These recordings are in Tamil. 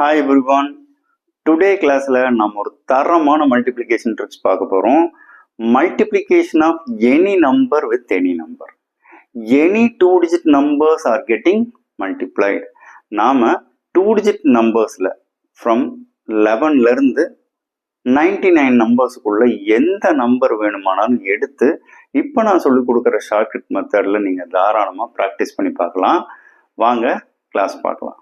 Hi everyone. Today class நம்ம ஒரு தரமான multiplication tricks பார்க்க போறோம். Multiplication of any number with any number. Any 2-digit numbers are getting multiplied. நாம 2-digit numbersல from 11ல இருந்து 99 நம்பர்ஸ்க்குள்ள எந்த நம்பர் வேணுமானாலும் எடுத்து இப்போ நான் சொல்லிக் கொடுக்குற ஷார்ட்கட் மெத்தட்ல நீங்க தாராளமா ப்ராக்டிஸ் பண்ணி பார்க்கலாம். வாங்க கிளாஸ் பார்க்கலாம்.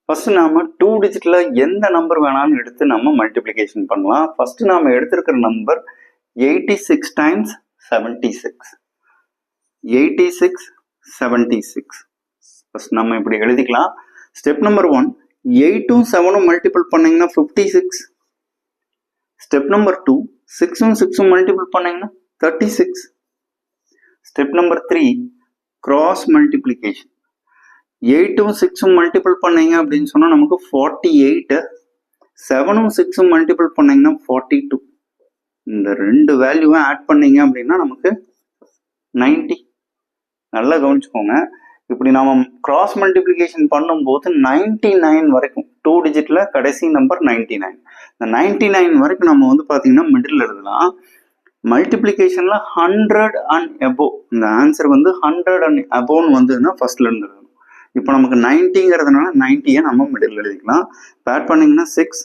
ஃபர்ஸ்ட் நாம 2 டிஜிட்ல எந்த நம்பர் வேணாலும் எடுத்து நம்ம மல்டிப்ளிகேஷன் பண்ணலாம். ஃபர்ஸ்ட் நாம எடுத்திருக்கிற நம்பர் 86 டைம்ஸ் 76. 86 76. ஃபர்ஸ்ட் நம்ம இப்படி எழுதிக்கலாம். ஸ்டெப் நம்பர் 1, 8ம் 7ம் மல்டிபிள் பண்ணீங்கன்னா 56. ஸ்டெப் நம்பர் 2, 6ம் 6ம் மல்டிபிள் பண்ணீங்கன்னா 36. Step number 3, cross multiplication. 8ம் 6ம் மல்டிபிள் பண்ணீங்க அப்படின்னு சொன்னா நமக்கு 48. 7ம் 6ம் மல்டிபிள் பண்ணீங்கன்னா 42. இந்த ரெண்டு வேல்யூவை ஆட் பண்ணீங்க அப்படின்னா நமக்கு 90. நல்லா கவனிச்சுக்கோங்க. இப்படி நாம கிராஸ் மல்டிப்ளிகேஷன் பண்ணும்போது 99 வரைக்கும் 2 டிஜிட்ல கடைசி நம்பர் 99. இந்த 99 வரைக்கும் நம்ம வந்து பாத்தீங்கன்னா மிடில் எழுதலாம். மல்டிப்ளிகேஷன்ல 100 அண்ட் above, இந்த ஆன்சர் வந்து 100 அண்ட் above வந்ததுன்னா ஃபர்ஸ்ட்ல இருந்து எழுதணும். இப்போ நமக்கு 90ங்கிறதுனால 90யை நம்ம மிடில் எழுதிக்கலாம். ஆட் பண்ணீங்கன்னா 6,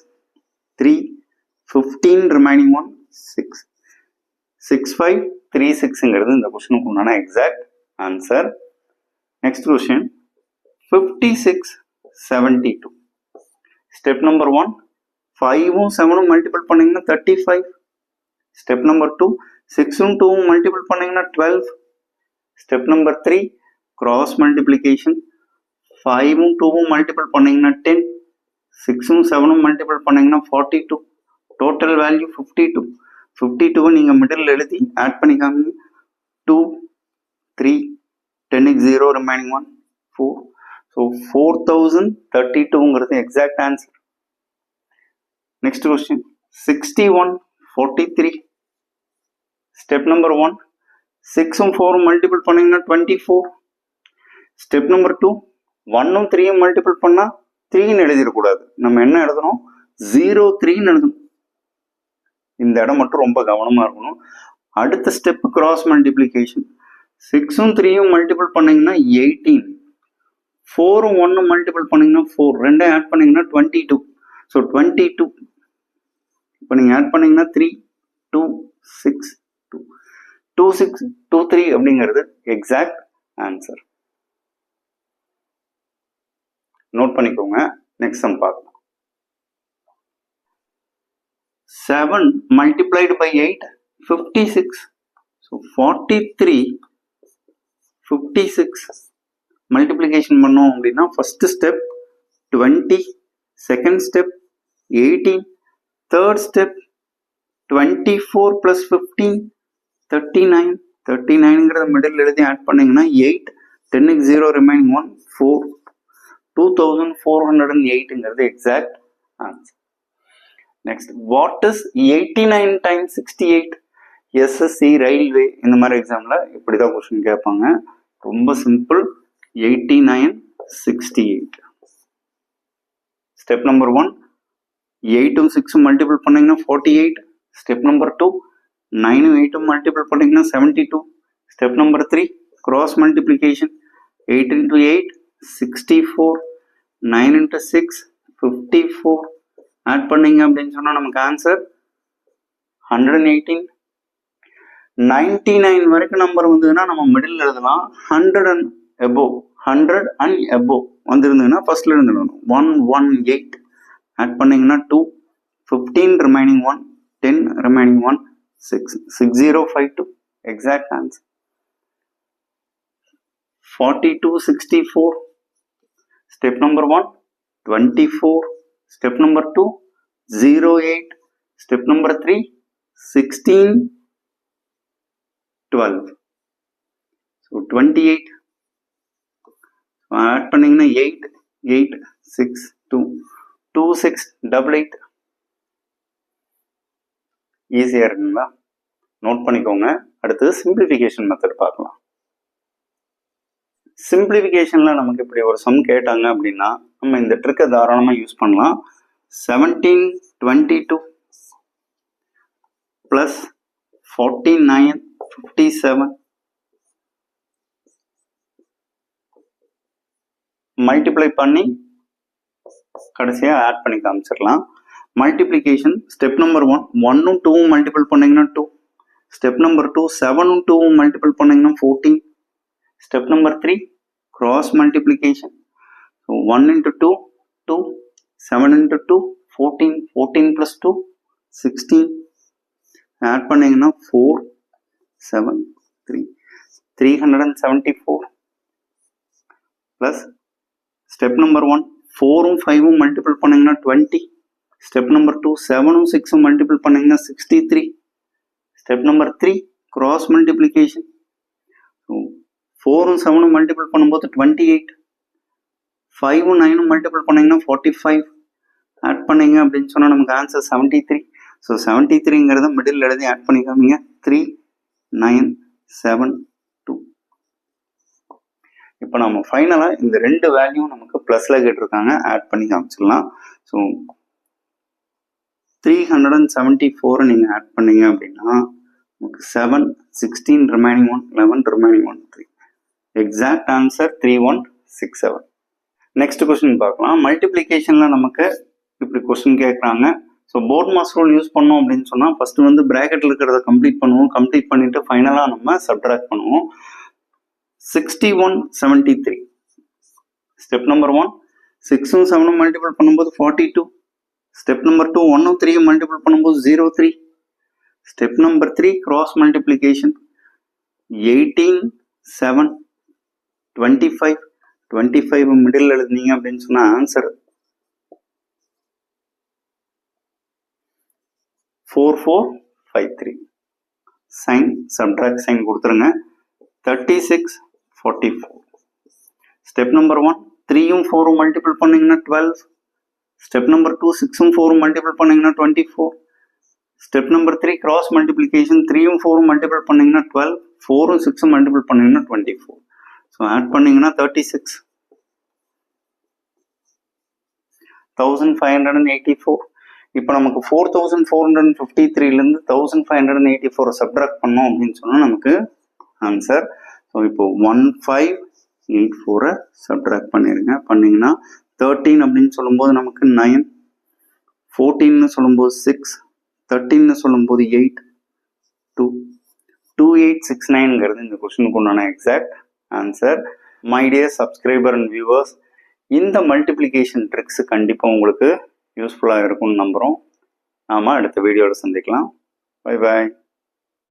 3, 15 ரிமைனிங் 1, 6. 6536ங்கிறது இந்த கொஸ்டினுக்கு உண்டான exact answer. Next question 56 72. Step number 1, 5ம் 7ம் மல்டிபிள் பண்ணீங்கன்னா 35. ஸ்டெப் நம்பர் 2, 6ம் 2ம் மல்டிபிள் பண்ணீங்கன்னா 12. Step number 3, cross multiplication. 5ம் 2ம் மல்டிபிள் பண்ணீங்கன்னா 10. 6ம் 7ம் மல்டிபிள் பண்ணீங்கன்னா 42. Total value 52. 52வை நீங்க மிடில் எழுதி ஆட் பண்ணிக்காங்க. 2, 3, 10x 0 ரிமைனிங் 1, 4. ஸோ 4032ங்கிறது exact answer. Next question 61 43. Step number 1, 6ம் 4ம் மல்டிபிள் பண்ணீங்கன்னா 24. ஸ்டெப் நம்பர் 2, 1ம் 3ம் மல்டிபிள் பண்ணா 3ன்னு எழுதிடக்கூடாது. நம்ம என்ன எழுதணும்? 03ன்னு எழுதணும். இந்த இடம் மட்டும் ரொம்ப கவனமா இருக்கணும். அடுத்த ஸ்டெப் கிராஸ் மல்டிப்ளிகேஷன். 6ம் 3ம் மல்டிபிள் பண்ணீங்கன்னா 18. 4ம் 1ம் மல்டிபிள் பண்ணீங்கன்னா 4. ரெண்டே ஆட் பண்ணீங்கன்னா 22. ஸோ 22. இப்போ நீங்க ஆட் பண்ணீங்கன்னா 3, 2, 6, 2. 26, 23 அப்படிங்கிறது எக்ஸாக்ட் ஆன்சர். நோட் பண்ணிக்கோங்க. நெக்ஸ்ட் சம் பார்க்கலாம். 7 multiplied by 8, 56. So 43, 56 மல்டிப்ளிகேஷன் பண்ணோம் அப்படின்னா first step 20, second step 18, third step 24 plus 15, 39. 39ங்கிறத மிடில் எழுதி ஆட் பண்ணீங்கன்னா 8. 10x 0 remaining 1, 4. 2408ங்கிறது exact answer. Next, what is 89 times 68? SSC, railway இந்த மாதிரி எக்ஸாம்ல இப்படிதான் கொஸ்டின் கேட்பாங்க. ரொம்ப சிம்பிள். 89 68. ஸ்டெப் நம்பர் 1, 8ம் 6ம் மல்டிபிள் பண்ணீங்கன்னா 48. ஸ்டெப் நம்பர் 2, 9ம் 8ம் மல்டிபிள் பண்ணீங்கன்னா 72. Step number 3, cross multiplication. 8 into 8, 64. 9 into 6, 54. Add பண்ணீங்க அப்படின்னு சொன்னா நமக்கு ஆன்சர் 118. 99 வரைக்கும் நம்பர் வந்ததுன்னா நம்ம மிடில் எழுதலாம். 100 and above, 100 and above வந்திருந்ததுன்னா ஃபர்ஸ்ட்ல இருந்து எழுதணும். 118. ஆட் பண்ணீங்கன்னா 2, 15 remaining 1, 10 remaining 1, 6. 6052 exact answer. 4264. Step number 1, 24. Step number 2, 08. Step number 3, 16, 12. So 28. Add பண்ணீங்கன்னா 8, 8, 6, 2, 2, 6, 88. ஈஸியா இருக்குங்களா? நோட் பண்ணிக்கோங்க. அடுத்தது சிம்பிளிஃபிகேஷன் மெத்தட் பார்க்கலாம். சிம்பிளிஃபிகேஷன்ல நமக்கு இப்படி ஒரு சம் கேட்டாங்க அப்படின்னா நம்ம இந்த ட்ரிக்கை தாராளமாக யூஸ் பண்ணலாம். 1722 ப்ளஸ் 4957 மல்டிப்ளை பண்ணி கடைசியாக ஆட் பண்ணி காமிச்சிடலாம். மல்டிப்ளிகேஷன் ஸ்டெப் நம்பர் 1 1ம் 2ம் மல்டிபிள் பண்ணிங்கன்னா 2. ஸ்டெப் நம்பர் 2 7ம் 2ம் மல்டிபிள் பண்ணிங்கன்னா 14. Step number 3 cross multiplication. 1 into 2 2, 7 into 2 14, 14 plus 2 16. Add பண்ணிங்கன்னா 4 7 3 374 ப்ளஸ் ஸ்டெப் நம்பர் 1 4ம் 5ம் மல்டிபிள் பண்ணிங்கன்னா 20. ஸ்டெப் நம்பர் 2 7ம் 6ம் மல்டிபிள் பண்ணிங்கன்னா 63. Step number 3 cross multiplication. 4ம் 7ம் மல்டிபிள் பண்ணும்போது 28. 5ம் 9ம் மல்டிபிள் பண்ணிங்கன்னா 45. ஆட் பண்ணிங்க அப்படின்னு சொன்னால் நமக்கு ஆன்சர் 73. ஸோ 73ங்கிறத மிடில் எழுதி ஆட் பண்ணிக்காமீங்க. 3 9 7 2. இப்போ நம்ம ஃபைனலாக இந்த ரெண்டு வேல்யூ நமக்கு ப்ளஸில் கேட்டிருக்காங்க, ஆட் பண்ணி காமிச்சிடலாம். ஸோ 374 நீங்கள் ஆட் பண்ணீங்க அப்படின்னா நமக்கு 7 16 remaining 1 11 remaining 1 3. Exact answer 3167. Next question பார்க்கலாம். மல்டிப்ளிகேஷனில் நமக்கு இப்படி கொஸ்டின் கேட்குறாங்க. So BODMAS rule use பண்ணோம் அப்படின்னு சொன்னால் ஃபஸ்ட்டு வந்து ப்ராக்கெட்டில் இருக்கிறத கம்ப்ளீட் பண்ணுவோம். கம்ப்ளீட் பண்ணிவிட்டு ஃபைனலாக நம்ம சப்ட்ராக்ட் பண்ணுவோம். 6173. ஸ்டெப் நம்பர் 1 6ம் 7ம் மல்டிபிள் பண்ணும்போது 42. ஸ்டெப் நம்பர் 2 1ம் 3ம் மல்டிபிள் பண்ணும்போது 03. Step number 3 cross multiplication. 18 7 25. 25 middle எழுதுனீங்க அப்படின்னு சொன்னால் ஆன்சர் 4453. சைன் சப்ட்ராக்ட் சைன் கொடுத்துருங்க. 36 44. ஸ்டெப் நம்பர் 1 3ம் 4ம் மல்டிபிள் பண்ணிங்கன்னா 12. ஸ்டெப் நம்பர் 2 6ம் 4ம் மல்டிபிள் பண்ணிங்கன்னா 24. Step number 3 cross multiplication. 3ம் 4ம் மல்டிபிள் பண்ணிங்கன்னா 12. 4ம் 6ம் மல்டிபிள் பண்ணிங்கன்னா 24. ஸோ ஆட் பண்ணிங்கன்னா 36 1584. இப்போ நமக்கு 4453லேருந்து 1584 சப்ட்ராக்ட் பண்ணோம் அப்படின்னு சொன்னால் நமக்கு ஆன்சர். ஸோ இப்போ 1584 சப்ட்ராக்ட் பண்ணிடுங்க. பண்ணிங்கன்னா 13 அப்படின்னு சொல்லும்போது நமக்கு 9, 14ன்னு சொல்லும்போது 6, 13ன்னு சொல்லும்போது 8, 2, 2869ங்கிறது இந்த கொஸ்டினுக்கு உண்டான exact answer. My dear subscriber and viewers, இந்த மல்டிப்ளிகேஷன் ட்ரிக்ஸ் கண்டிப்பாக உங்களுக்கு யூஸ்ஃபுல்லாக இருக்கும்னு நம்புகிறோம். நாம் அடுத்த வீடியோவில் சந்திக்கலாம். Bye bye.